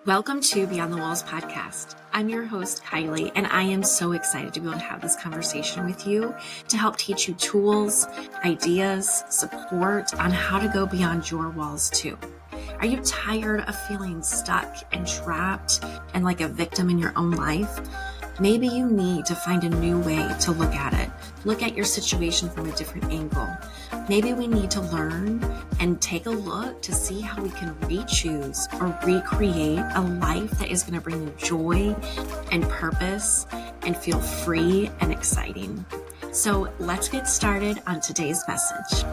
Welcome to Beyond the Walls podcast. I'm your host, Kylie, and I am so excited to be able to have this conversation with you to help teach you tools, ideas, support on how to go beyond your walls too. Are you tired of feeling stuck and trapped and like a victim in your own life? Maybe you need to find a new way to look at it. Look at your situation from a different angle. Maybe we need to learn and take a look to see how we can re-choose or recreate a life that is going to bring you joy and purpose and feel free and exciting. So let's get started on today's message.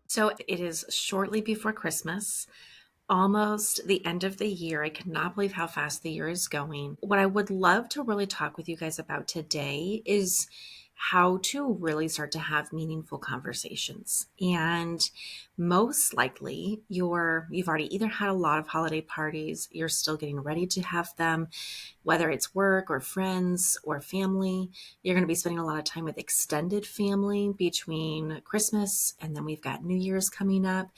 So it is shortly before Christmas, almost the end of the year. I cannot believe how fast the year is going. What I would love to really talk with you guys about today is how to really start to have meaningful conversations. And most likely you've already either had a lot of holiday parties, you're still getting ready to have them, whether it's work or friends or family. You're going to be spending a lot of time with extended family between Christmas and then we've got New Year's coming up.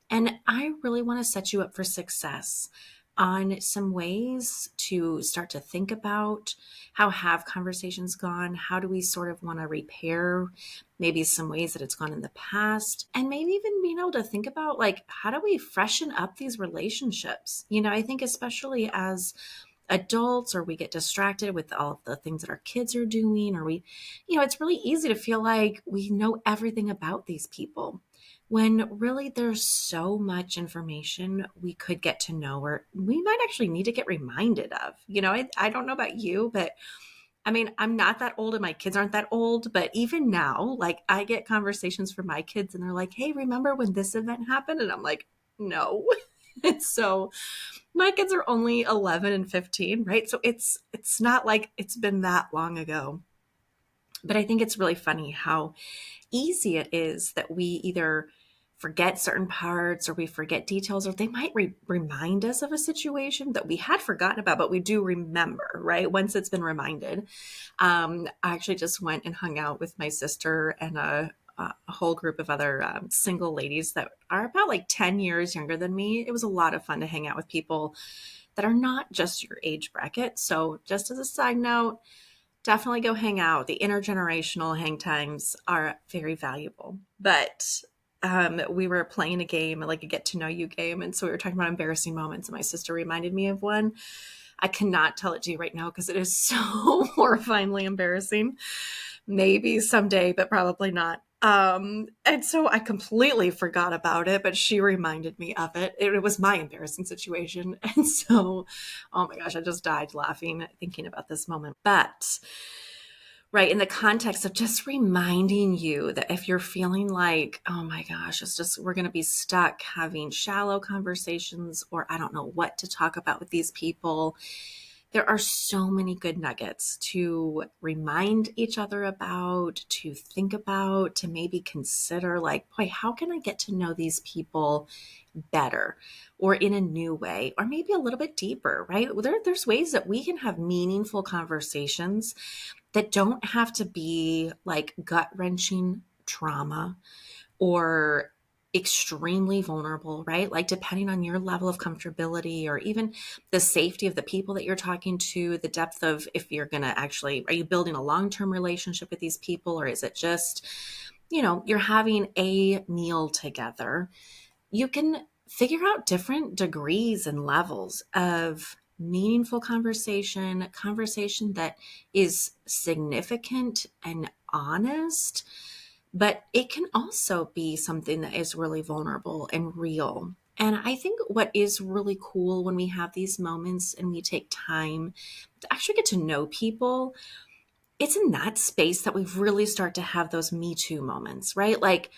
And I really want to set you up for success on some ways to start to think about how have conversations gone? How do we sort of want to repair maybe some ways that it's gone in the past? And maybe even being able to think about like, how do we freshen up these relationships? I think especially as adults, or we get distracted with all of the things that our kids are doing, or it's really easy to feel like we know everything about these people when really there's so much information we could get to know, or we might actually need to get reminded of. I don't know about you, but I mean, I'm not that old and my kids aren't that old, but even now, like I get conversations from my kids and they're like, hey, remember when this event happened? And I'm like, no. And so my kids are only 11 and 15, right? So it's not like it's been that long ago. But I think it's really funny how easy it is that we either forget certain parts or we forget details, or they might remind us of a situation that we had forgotten about, but we do remember, right? Once it's been reminded. I actually just went and hung out with my sister and a whole group of other single ladies that are about like 10 years younger than me. It was a lot of fun to hang out with people that are not just your age bracket. So just as a side note, definitely go hang out. The intergenerational hang times are very valuable. But we were playing a game, like a get to know you game. And so we were talking about embarrassing moments. And my sister reminded me of one. I cannot tell it to you right now because it is so horrifyingly embarrassing. Maybe someday, but probably not. And so I completely forgot about it, but she reminded me of it. It was my embarrassing situation. And so, oh my gosh, I just died laughing thinking about this moment. But right, in the context of just reminding you that if you're feeling like, oh my gosh, we're going to be stuck having shallow conversations, or I don't know what to talk about with these people, there are so many good nuggets to remind each other about, to think about, to maybe consider like, boy, how can I get to know these people better or in a new way, or maybe a little bit deeper, right? There's ways that we can have meaningful conversations that don't have to be like gut-wrenching trauma or extremely vulnerable, right? Like depending on your level of comfortability or even the safety of the people that you're talking to, the depth of if you're going to actually, are you building a long-term relationship with these people, or is it just, you're having a meal together? You can figure out different degrees and levels of meaningful conversation that is significant and honest, but it can also be something that is really vulnerable and real. And I think what is really cool when we have these moments and we take time to actually get to know people, it's in that space that we really start to have those Me Too moments, right? Like,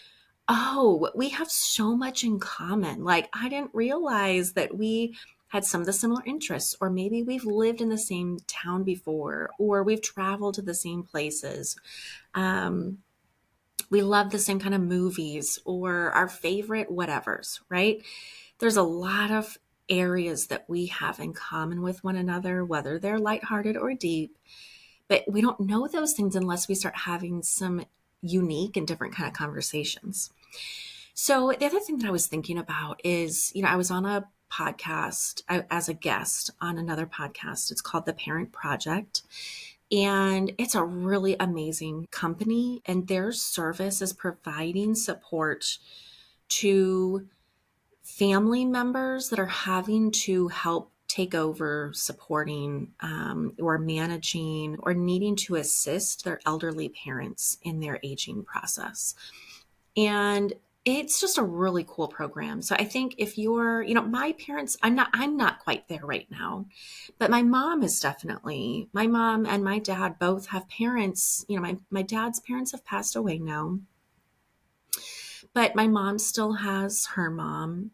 oh, we have so much in common. Like, I didn't realize that we had some of the similar interests, or maybe we've lived in the same town before, or we've traveled to the same places. We love the same kind of movies or our favorite whatevers, right? There's a lot of areas that we have in common with one another, whether they're lighthearted or deep. But we don't know those things unless we start having some unique and different kind of conversations. So the other thing that I was thinking about is, I was on a podcast as a guest on another podcast. It's called The Parent Project. And it's a really amazing company, and their service is providing support to family members that are having to help take over supporting or managing or needing to assist their elderly parents in their aging process. And it's just a really cool program. So I think if you're, my parents, I'm not quite there right now, but my mom is definitely, my mom and my dad both have parents, my dad's parents have passed away now, but my mom still has her mom.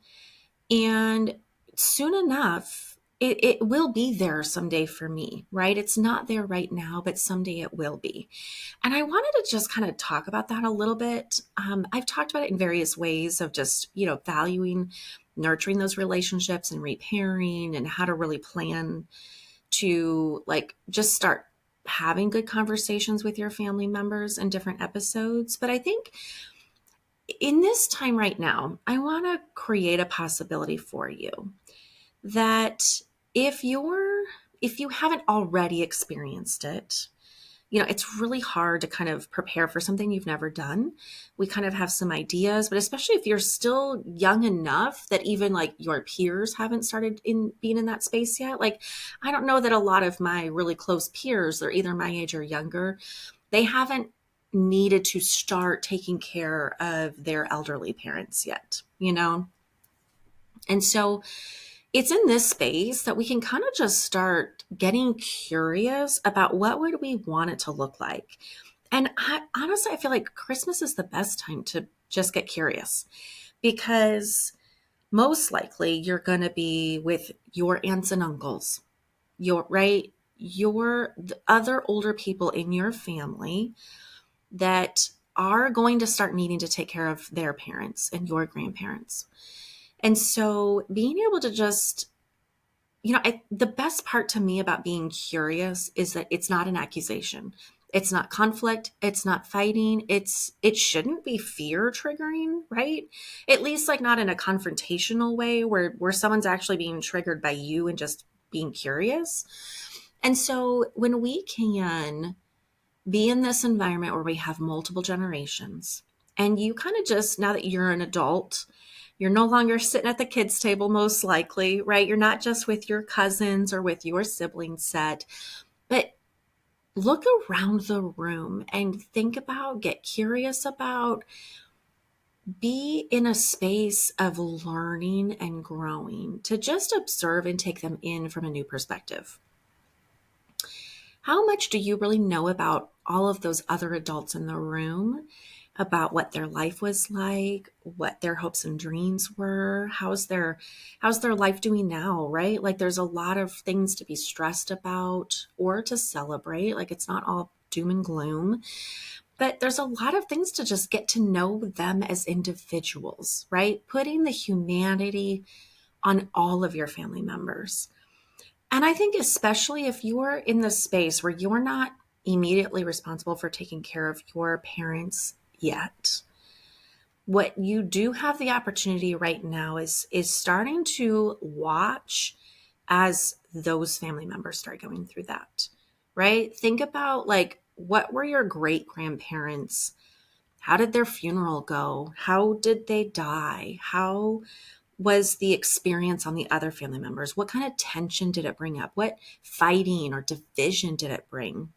And soon enough, it will be there someday for me, right? It's not there right now, but someday it will be. And I wanted to just kind of talk about that a little bit. I've talked about it in various ways of just, valuing, nurturing those relationships and repairing, and how to really plan to like just start having good conversations with your family members in different episodes. But I think in this time right now, I want to create a possibility for you that if you haven't already experienced it, it's really hard to kind of prepare for something you've never done. We kind of have some ideas, but especially if you're still young enough that even like your peers haven't started in being in that space yet. Like, I don't know that a lot of my really close peers, they're either my age or younger, they haven't needed to start taking care of their elderly parents yet. And so it's in this space that we can kind of just start getting curious about what would we want it to look like. And honestly, I feel like Christmas is the best time to just get curious, because most likely you're going to be with your aunts and uncles, the other older people in your family that are going to start needing to take care of their parents and your grandparents. And so being able to just, the best part to me about being curious is that it's not an accusation. It's not conflict. It's not fighting. It shouldn't be fear triggering, right? At least like not in a confrontational way where someone's actually being triggered by you and just being curious. And so when we can be in this environment where we have multiple generations, and you kind of just, now that you're an adult, you're no longer sitting at the kids' table, most likely, right? You're not just with your cousins or with your sibling set, but look around the room and think about, get curious about, be in a space of learning and growing, to just observe and take them in from a new perspective. How much do you really know about all of those other adults in the room, about what their life was like, what their hopes and dreams were, how's their life doing now, right? Like there's a lot of things to be stressed about or to celebrate. Like it's not all doom and gloom, but there's a lot of things to just get to know them as individuals, right? Putting the humanity on all of your family members. And I think especially if you're in the space where you're not immediately responsible for taking care of your parents yet, what you do have the opportunity right now is starting to watch as those family members start going through that, right? Think about like, what were your great grandparents? How did their funeral go? How did they die? How was the experience on the other family members? What kind of tension did it bring up? What fighting or division did it bring?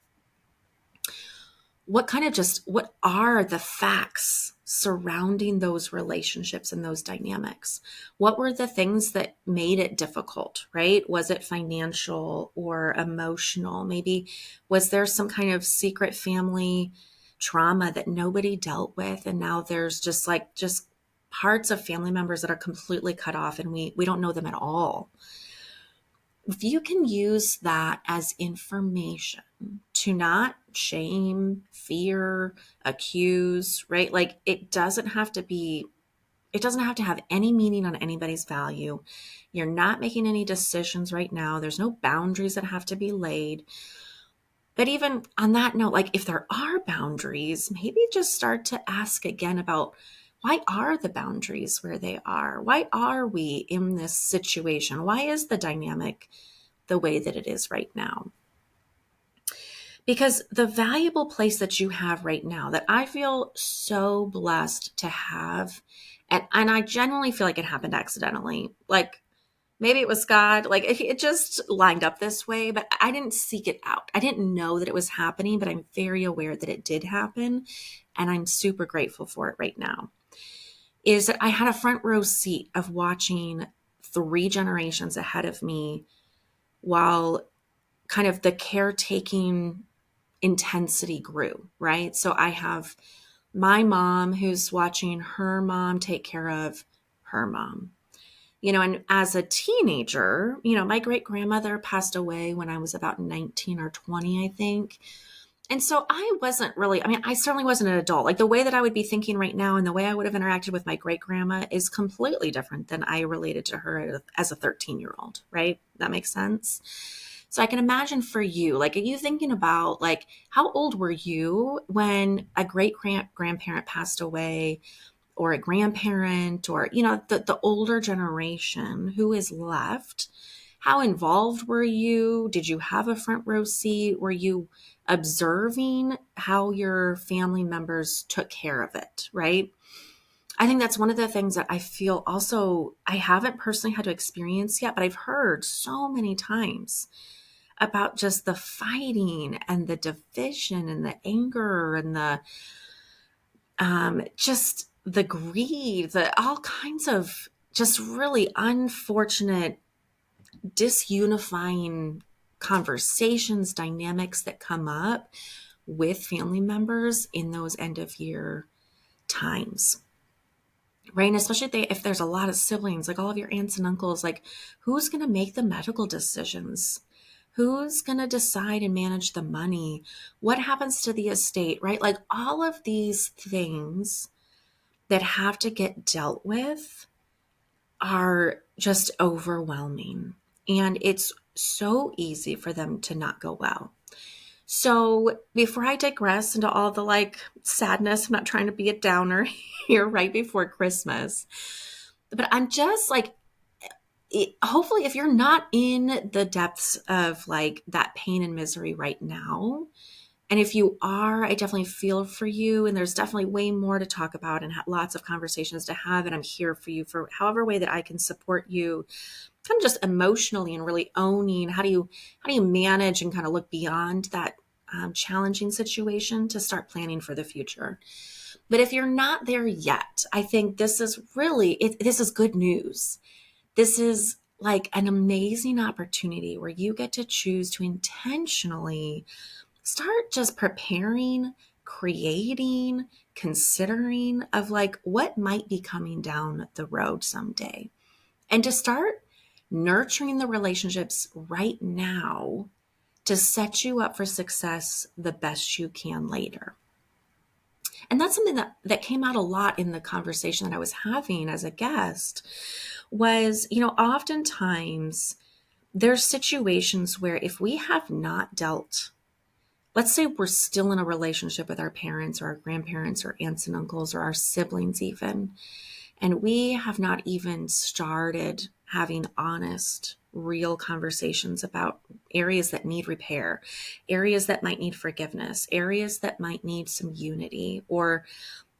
What are the facts surrounding those relationships and those dynamics? What were the things that made it difficult, right? Was it financial or emotional? Maybe was there some kind of secret family trauma that nobody dealt with, and now there's just parts of family members that are completely cut off, and we don't know them at all. If you can use that as information to not shame, fear, accuse, right? Like it doesn't have to have any meaning on anybody's value. You're not making any decisions right now. There's no boundaries that have to be laid. But even on that note, like if there are boundaries, maybe just start to ask again about why are the boundaries where they are? Why are we in this situation? Why is the dynamic the way that it is right now? Because the valuable place that you have right now, that I feel so blessed to have, and I genuinely feel like it happened accidentally. Like maybe it was God, like it just lined up this way, but I didn't seek it out. I didn't know that it was happening, but I'm very aware that it did happen. And I'm super grateful for it right now. Is that I had a front row seat of watching 3 generations ahead of me while kind of the caretaking intensity grew, right? So I have my mom who's watching her mom take care of her mom. And as a teenager, my great grandmother passed away when I was about 19 or 20, I think. And so I wasn't really, I certainly wasn't an adult. Like the way that I would be thinking right now and the way I would have interacted with my great grandma is completely different than I related to her as a 13-year-old, right? That makes sense. So I can imagine for you, like, are you thinking about like, how old were you when a great grandparent passed away, or a grandparent, or, the older generation who is left? How involved were you? Did you have a front row seat? Were you observing how your family members took care of it, right? I think that's one of the things that I feel also I haven't personally had to experience yet, but I've heard so many times about just the fighting and the division and the anger and the just the greed, the all kinds of just really unfortunate, disunifying conversations, dynamics that come up with family members in those end of year times. Right. And especially if there's a lot of siblings, like all of your aunts and uncles, like who's going to make the medical decisions? Who's going to decide and manage the money? What happens to the estate, right? Like all of these things that have to get dealt with are just overwhelming. And it's so easy for them to not go well. So before I digress into all the like sadness, I'm not trying to be a downer here right before Christmas, but I'm just like, hopefully if you're not in the depths of like that pain and misery right now, and if you are, I definitely feel for you. And there's definitely way more to talk about and lots of conversations to have. And I'm here for you for however way that I can support you, kind of just emotionally, and really owning how do you manage and kind of look beyond that challenging situation to start planning for the future. But if you're not there yet, I think this is really, this is good news. This is like an amazing opportunity where you get to choose to intentionally start just preparing, creating, considering of like what might be coming down the road someday. And to start nurturing the relationships right now to set you up for success the best you can later. And that's something that came out a lot in the conversation that I was having as a guest was, oftentimes there's situations where if we have not dealt, let's say we're still in a relationship with our parents or our grandparents or aunts and uncles or our siblings even, and we have not even started having honest, real conversations about areas that need repair, areas that might need forgiveness, areas that might need some unity, or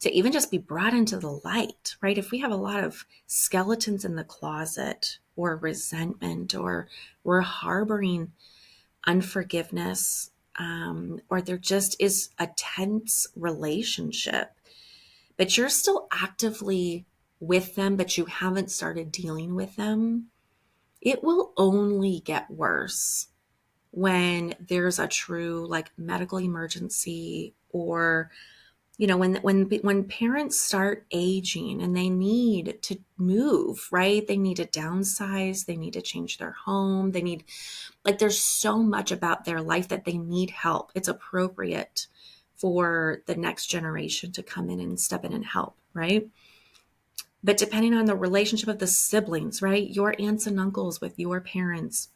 to even just be brought into the light, right? If we have a lot of skeletons in the closet or resentment, or we're harboring unforgiveness, or there just is a tense relationship, but you're still actively with them, but you haven't started dealing with them, it will only get worse when there's a true like medical emergency, or when parents start aging and they need to move, right? They need to downsize, they need to change their home, they need, like, there's so much about their life that they need help. It's appropriate for the next generation to come in and step in and help, right? But depending on the relationship of the siblings, right? Your aunts and uncles with your parents,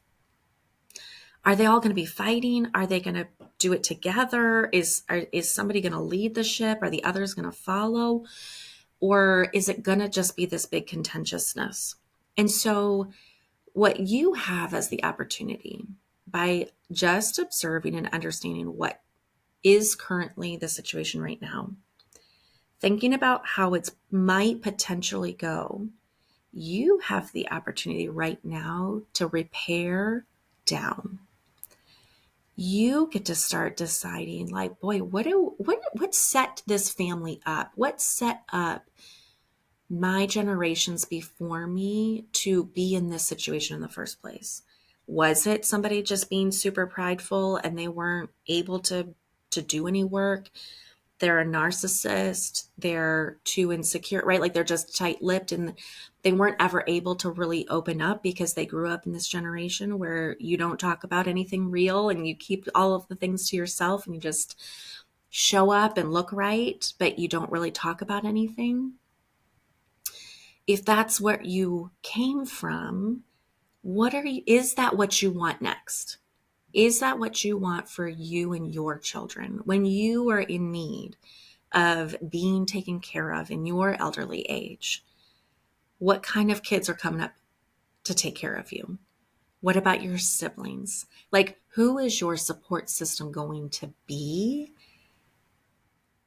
are they all going to be fighting? Are they going to do it together? Is somebody going to lead the ship? Are the others going to follow? Or is it going to just be this big contentiousness? And so, what you have as the opportunity by just observing and understanding what is currently the situation right now, thinking about how it might potentially go, you have the opportunity right now to repair down. You get to start deciding, like, boy, what set this family up? What set up my generations before me to be in this situation in the first place? Was it somebody just being super prideful and they weren't able to do any work? They're a narcissist, they're too insecure, right? Like they're just tight-lipped and they weren't ever able to really open up because they grew up in this generation where you don't talk about anything real and you keep all of the things to yourself and you just show up and look right, but you don't really talk about anything. If that's where you came from, is that what you want next? Is that what you want for you and your children when you are in need of being taken care of in your elderly age? What kind of kids are coming up to take care of you? What about your siblings? Like, who is your support system going to be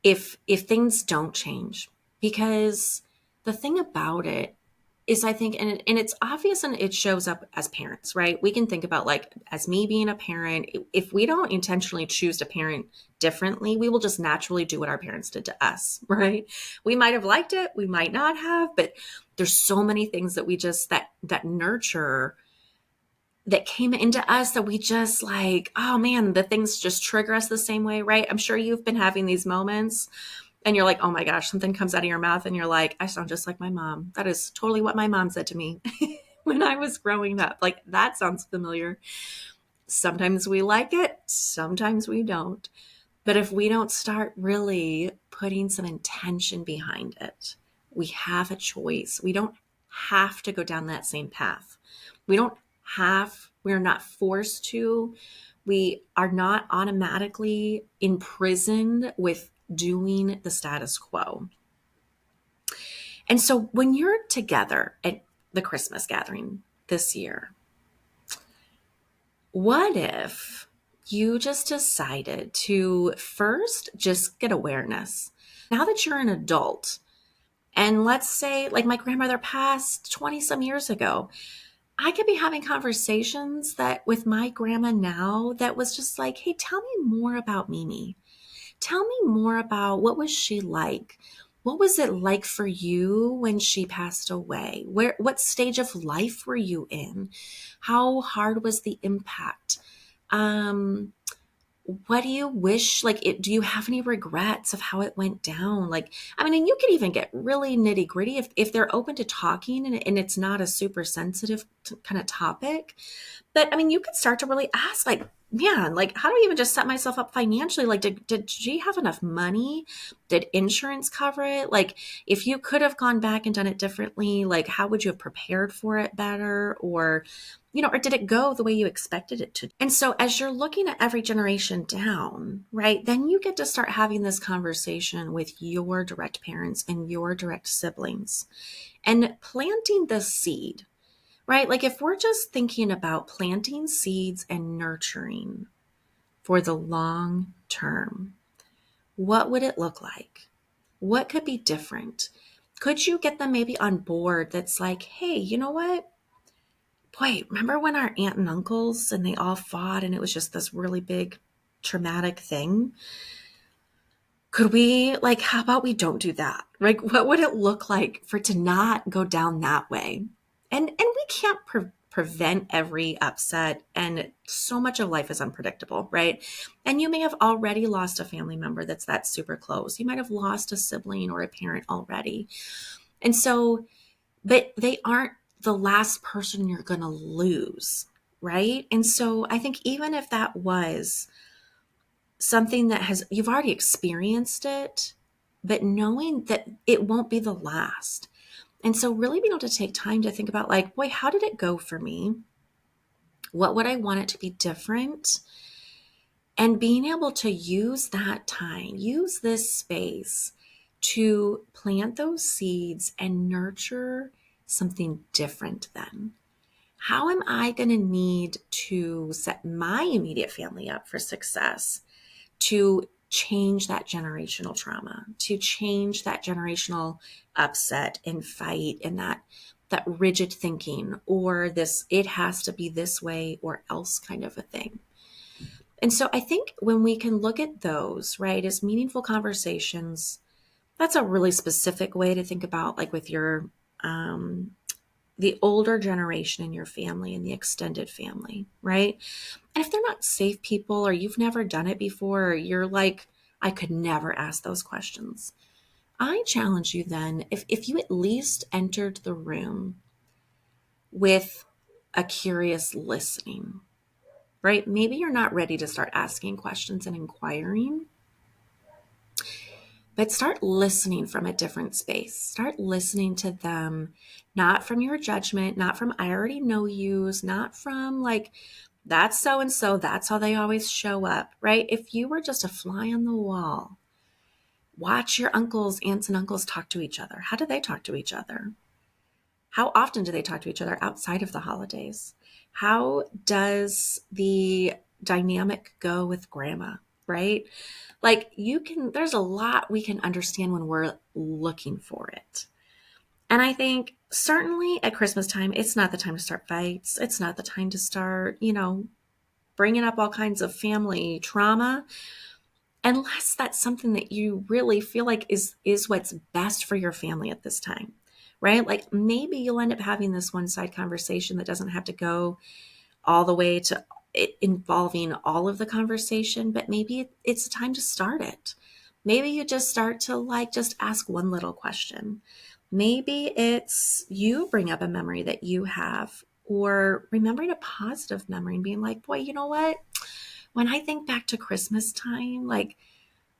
if things don't change? Because the thing about it is, I think, and it's obvious and it shows up as parents, right? We can think about, like, as me being a parent, if we don't intentionally choose to parent differently, we will just naturally do what our parents did to us, right? We might have liked it, we might not have, but there's so many things that we just, that nurture that came into us that we just like, oh man, the things just trigger us the same way, right? I'm sure you've been having these moments and you're like, oh my gosh, something comes out of your mouth and you're like, I sound just like my mom. That is totally what my mom said to me when I was growing up. Like, that sounds familiar. Sometimes we like it, sometimes we don't. But if we don't start really putting some intention behind it, we have a choice. We don't have to go down that same path. We're not forced to. We are not automatically imprisoned with doing the status quo. And so when you're together at the Christmas gathering this year, what if you just decided to first just get awareness? Now that you're an adult, and let's say, like, my grandmother passed 20 some years ago, I could be having conversations that with my grandma now that was just like, hey, tell me more about Mimi. Tell me more about, what was she like? What was it like for you when she passed away? What stage of life were you in? How hard was the impact? Um, what do you wish, like, do you have any regrets of how it went down? Like, I mean, and you could even get really nitty gritty if they're open to talking and it's not a super sensitive kind of topic. But I mean, you could start to really ask, like, man, like, how do I even just set myself up financially? Like, did she have enough money? Did insurance cover it? Like, if you could have gone back and done it differently, like, how would you have prepared for it better? Or, or did it go the way you expected it to? And so as you're looking at every generation down, right, then you get to start having this conversation with your direct parents and your direct siblings and planting the seed. Right? Like, if we're just thinking about planting seeds and nurturing for the long term, what would it look like? What could be different? Could you get them maybe on board that's like, hey, you know what? Boy, remember when our aunt and uncles and they all fought and it was just this really big traumatic thing? Could we, like, how about we don't do that? Like, what would it look like for it to not go down that way? And we can't prevent every upset, and so much of life is unpredictable, right? And you may have already lost a family member that's super close. You might have lost a sibling or a parent already. And so, but they aren't the last person you're going to lose, right? And so I think even if that was something that you've already experienced it, but knowing that it won't be the last. And so really being able to take time to think about, like, boy, how did it go for me? What would I want it to be different? And being able to use that time, use this space to plant those seeds and nurture something different then? How am I going to need to set my immediate family up for success to change that generational trauma, to change that generational upset and fight and that rigid thinking or this it has to be this way or else kind of a thing? And so I think when we can look at those, right, as meaningful conversations, that's a really specific way to think about, like with your the older generation in your family and the extended family, right? And if they're not safe people or you've never done it before, or you're like, I could never ask those questions. I challenge you then, if you at least entered the room with a curious listening, right? Maybe you're not ready to start asking questions and inquiring, but start listening from a different space. Start listening to them, not from your judgment, not from I already know yous, not from like, that's so and so, that's how they always show up, right? If you were just a fly on the wall, watch your uncles, aunts, and uncles talk to each other. How do they talk to each other? How often do they talk to each other outside of the holidays? How does the dynamic go with grandma, right? Like there's a lot we can understand when we're looking for it. And I think certainly at Christmas time, it's not the time to start fights. It's not the time to start, bringing up all kinds of family trauma, unless that's something that you really feel like is what's best for your family at this time, right? Like maybe you'll end up having this one side conversation that doesn't have to go all the way to it involving all of the conversation, but maybe it's time to start it. Maybe you just start to like just ask one little question. Maybe it's you bring up a memory that you have or remembering a positive memory and being like, boy, you know what? When I think back to Christmas time, like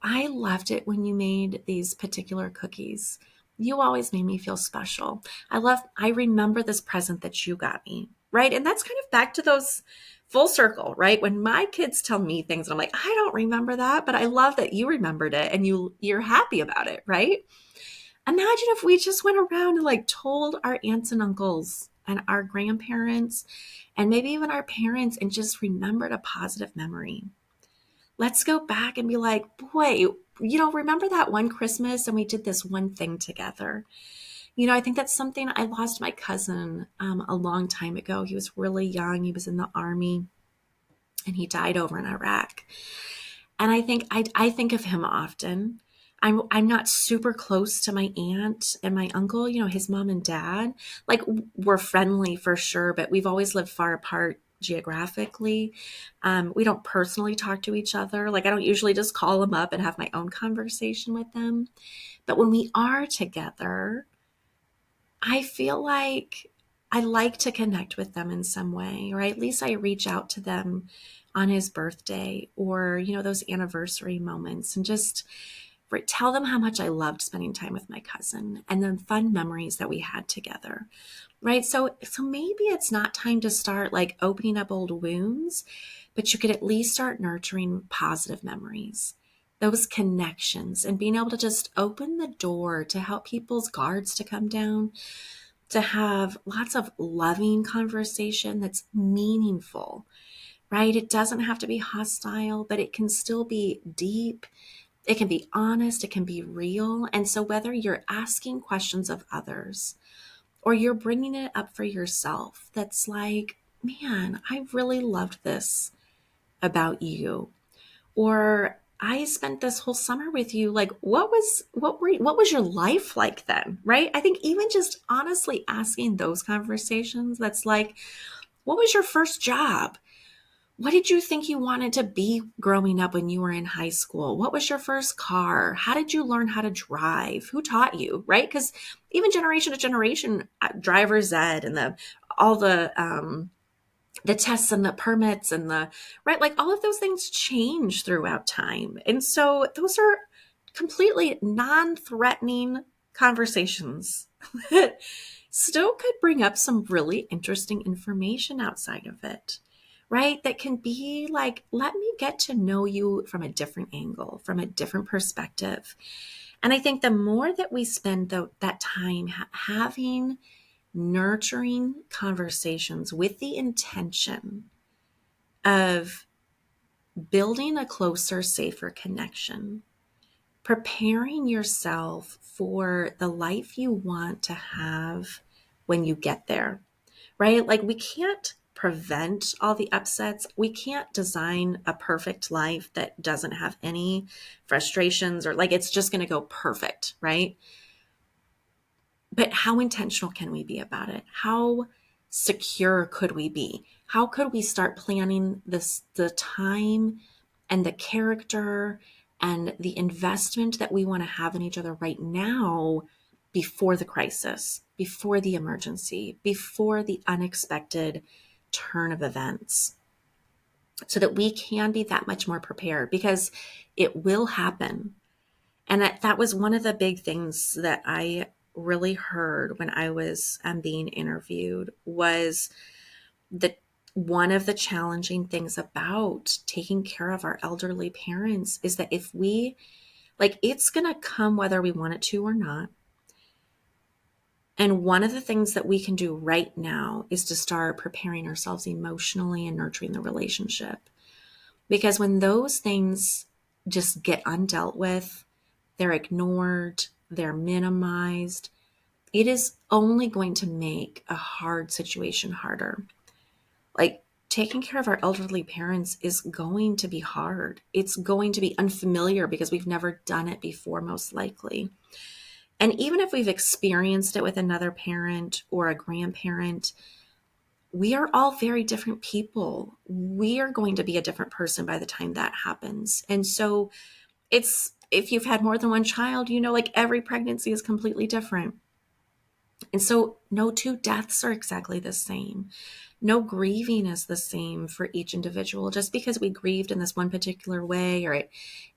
I loved it when you made these particular cookies. You always made me feel special. I remember this present that you got me, right? And that's kind of back to those full circle, right? When my kids tell me things and I'm like, I don't remember that, but I love that you remembered it and you're happy about it, right? Imagine if we just went around and like told our aunts and uncles and our grandparents and maybe even our parents and just remembered a positive memory. Let's go back and be like, boy, remember that one Christmas and we did this one thing together? I think that's something. I lost my cousin a long time ago. He was really young. He was in the army and he died over in Iraq. And I think of him often. I'm not super close to my aunt and my uncle, his mom and dad. Like we're friendly for sure, but we've always lived far apart geographically. We don't personally talk to each other. Like I don't usually just call them up and have my own conversation with them. But when we are together, I feel like I like to connect with them in some way, or at least I reach out to them on his birthday or, those anniversary moments and just tell them how much I loved spending time with my cousin and the fun memories that we had together. Right. So maybe it's not time to start like opening up old wounds, but you could at least start nurturing positive memories, those connections, and being able to just open the door to help people's guards to come down, to have lots of loving conversation that's meaningful, right? It doesn't have to be hostile, but it can still be deep. It can be honest. It can be real. And so whether you're asking questions of others or you're bringing it up for yourself, that's like, man, I really loved this about you. Or I spent this whole summer with you. Like, what was your life like then? Right. I think even just honestly asking those conversations, that's like, what was your first job? What did you think you wanted to be growing up when you were in high school? What was your first car? How did you learn how to drive? Who taught you? Right. Because even generation to generation, driver's ed and all the tests and the permits and right, like all of those things change throughout time. And so those are completely non-threatening conversations that still could bring up some really interesting information outside of it, right? That can be like, let me get to know you from a different angle, from a different perspective. And I think the more that we spend that time having nurturing conversations with the intention of building a closer, safer connection, preparing yourself for the life you want to have when you get there, right? Like, we can't prevent all the upsets. We can't design a perfect life that doesn't have any frustrations, or like it's just going to go perfect, right? But how intentional can we be about it? How secure could we be? How could we start planning the time and the character and the investment that we want to have in each other right now, before the crisis, before the emergency, before the unexpected turn of events, so that we can be that much more prepared, because it will happen. And that was one of the big things that I really heard when I was being interviewed, was that one of the challenging things about taking care of our elderly parents is that if we, like, it's going to come whether we want it to or not. And one of the things that we can do right now is to start preparing ourselves emotionally and nurturing the relationship. Because when those things just get undealt with, they're ignored, they're minimized, it is only going to make a hard situation harder. Like, taking care of our elderly parents is going to be hard. It's going to be unfamiliar because we've never done it before, most likely. And even if we've experienced it with another parent or a grandparent, we are all very different people. We are going to be a different person by the time that happens. And so if you've had more than one child, like, every pregnancy is completely different. And so no two deaths are exactly the same. No grieving is the same for each individual. Just because we grieved in this one particular way, or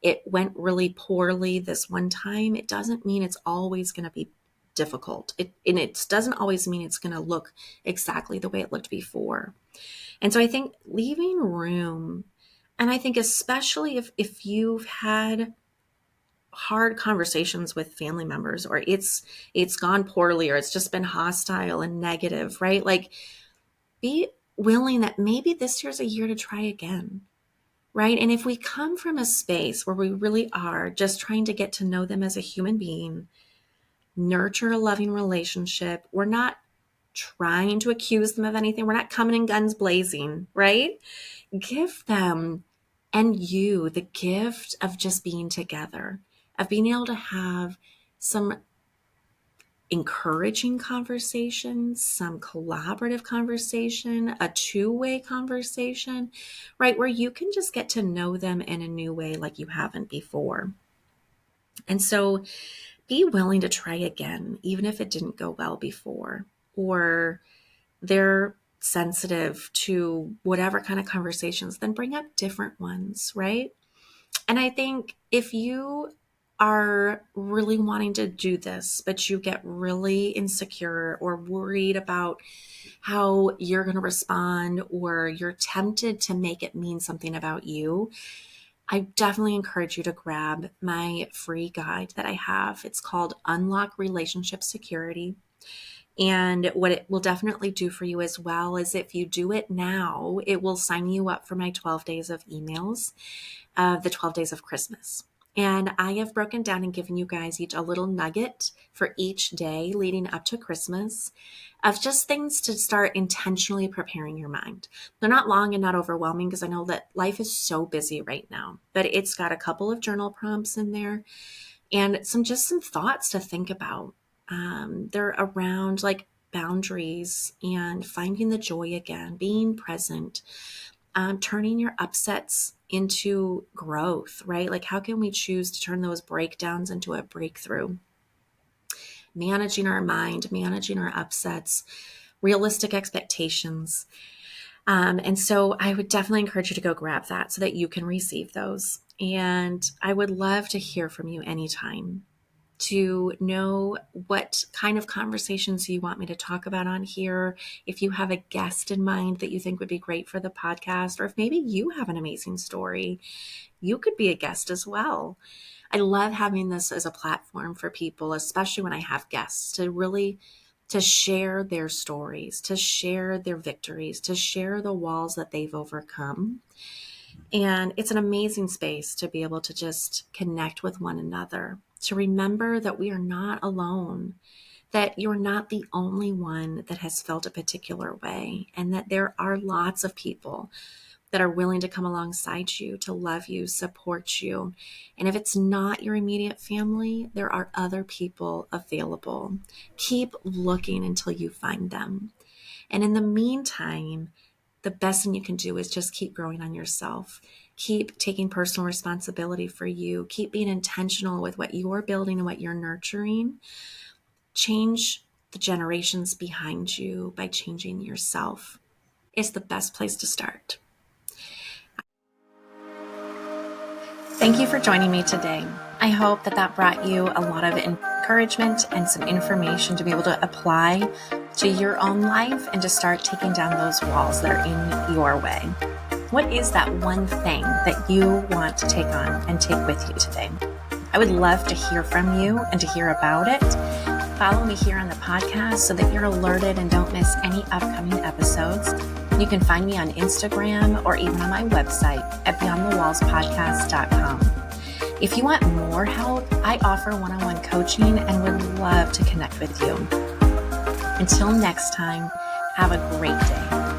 it went really poorly this one time, it doesn't mean it's always going to be difficult. And it doesn't always mean it's going to look exactly the way it looked before. And so I think leaving room, and I think especially if you've had hard conversations with family members, or it's gone poorly, or it's just been hostile and negative, right? Like, be willing that maybe this year's a year to try again, right? And if we come from a space where we really are just trying to get to know them as a human being, nurture a loving relationship, we're not trying to accuse them of anything, we're not coming in guns blazing, right? Give them and you the gift of just being together, of being able to have some encouraging conversation, some collaborative conversation, a two-way conversation, right? Where you can just get to know them in a new way like you haven't before. And so be willing to try again, even if it didn't go well before, or they're sensitive to whatever kind of conversations, then bring up different ones, right? And I think if you are really wanting to do this, but you get really insecure or worried about how you're going to respond, or you're tempted to make it mean something about you, I definitely encourage you to grab my free guide that I have. It's called Unlock Relationship Security. And what it will definitely do for you as well is, if you do it now, it will sign you up for my 12 days of emails of the 12 days of Christmas. And I have broken down and given you guys each a little nugget for each day leading up to Christmas, of just things to start intentionally preparing your mind. They're not long and not overwhelming, because I know that life is so busy right now, but it's got a couple of journal prompts in there and some thoughts to think about. They're around like boundaries and finding the joy again, being present, turning your upsets into growth, right? Like, how can we choose to turn those breakdowns into a breakthrough? Managing our mind, managing our upsets, realistic expectations. And so I would definitely encourage you to go grab that so that you can receive those. And I would love to hear from you anytime, to know what kind of conversations you want me to talk about on here. If you have a guest in mind that you think would be great for the podcast, or if maybe you have an amazing story, you could be a guest as well. I love having this as a platform for people, especially when I have guests, to share their stories, to share their victories, to share the walls that they've overcome. And it's an amazing space to be able to just connect with one another, to remember that we are not alone, that you're not the only one that has felt a particular way, and that there are lots of people that are willing to come alongside you, to love you, support you. And if it's not your immediate family, there are other people available. Keep looking until you find them. And in the meantime, the best thing you can do is just keep growing on yourself. Keep taking personal responsibility for you. Keep being intentional with what you're building and what you're nurturing. Change the generations behind you by changing yourself. It's the best place to start. Thank you for joining me today. I hope that brought you a lot of encouragement and some information to be able to apply to your own life and to start taking down those walls that are in your way. What is that one thing that you want to take on and take with you today? I would love to hear from you and to hear about it. Follow me here on the podcast so that you're alerted and don't miss any upcoming episodes. You can find me on Instagram or even on my website at beyondthewallspodcast.com. If you want more help, I offer one-on-one coaching and would love to connect with you. Until next time, have a great day.